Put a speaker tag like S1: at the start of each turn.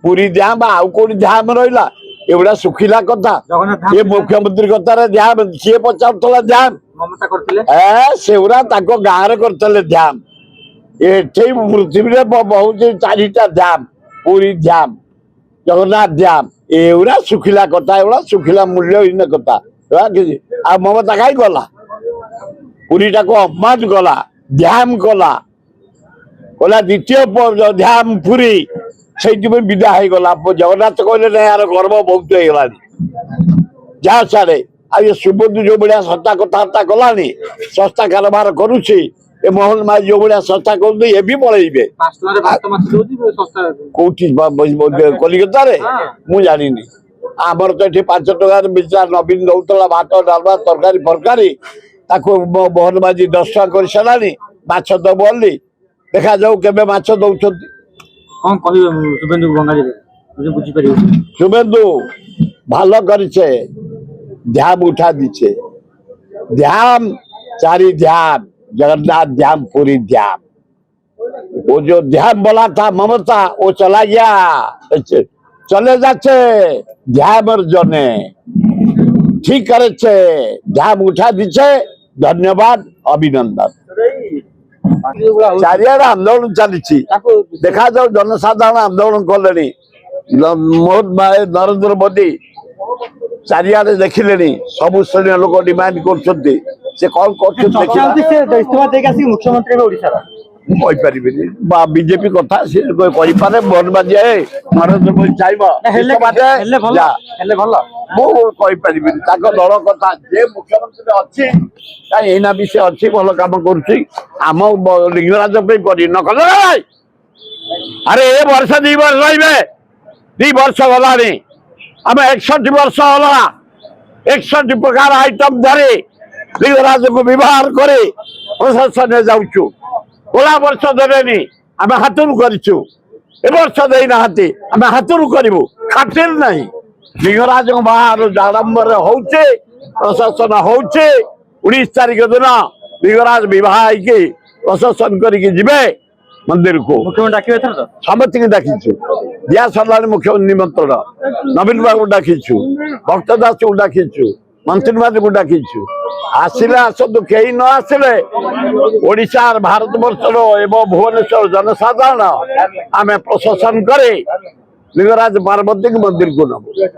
S1: पुरी ध्यान आउ कौन ध्यान रहा एगुड़ा सुखिला कथा ये मुख्यमंत्री कथार ध्यान सी पचार ध्यान सेगुड़ा गाँव करते ध्यान ये पृथ्वी बहुत चारिटा ध्यान पुरी ध्यान जगन्नाथ ध्यान एगुड़ा सुखिला कथा एगुड़ा सुखिला मूल्यहीन कथा आ ममता कहीं गला पुरी टाक अपमान कला ध्यान कला कला द्वितीय ध्यान पुरी से विदा हो गला जगन्नाथ कहले ना यार गर्व बहुत होगा जहाँ सारे आ ये सुबंधु जो भाया सस्ता कथबार्ता कलानी सस्ता कारोबार करुच्छी ए मोहन माई जो भाया सस्ता कर ये भी पलैबे कौटी कलिकता मु जानी आमर तो ये 5 टकर बिचा नवीन दौला भात डालमा तरकारी फरकारी मोहन माझी 10 टका कर सारानी माछ तो बोली देखा जाऊ के माछ दौरान
S2: कौन कहिबे शुभेंदु बंगाली मुझे बुझी परियो
S1: शुभेंदु भालो करिছে ध्यान उठा दीछे ध्यान चारी ध्यान जगन्नाथ ध्यान पूरी ध्यान वो जो ध्यान बोला था ममता वो चला गया चले जाचे ध्यान जने ठीक करे ध्यान उठा दीछे धन्यवाद अभिनंदन चारियाडे आंदोलन चली देखा जाऊ जनसाधारण आंदोलन कले नरेंद्र मोदी चारियाडे देखिले सब श्रेणी लोक डिमांड कर बीजेपी कथा मोहन माझी नरेंद्र मोदी चाहिए दल कथा जे मुख्यमंत्री अच्छी एना भी से अच्छी भल कम करम लिंगराज न कले अरे ए वर्ष 2 वर्ष रही 2 वर्ष गला आम 61 वर्ष गला 61 प्रकार आइटम धरी लिंगराज को व्यवहार करे प्रशासन जाऊँ गला वर्ष देनी आम हाथ करूँ ए वर्ष देना आम हाथ करूँ खातिर नहीं लिंगराज बाहर आडम्बर हो प्रशासन हो 19 तारीख दिन लिंगराज विवाह प्रशासन करके मंदिर को समस्त डाकीचु दिया सरला मुख्यमंत्री निमंत्रण नवीन बाबू डाकीचु भक्त दास को डाकीचु मंत्री मान को डाकीचु आसिले आसतु कई न आसिले ओडिशा भारत वर्षर एवं भुवनेश्वर जनसाधारण आम प्रशासन करे लिंगराज पार्वती मंदिर को नबू।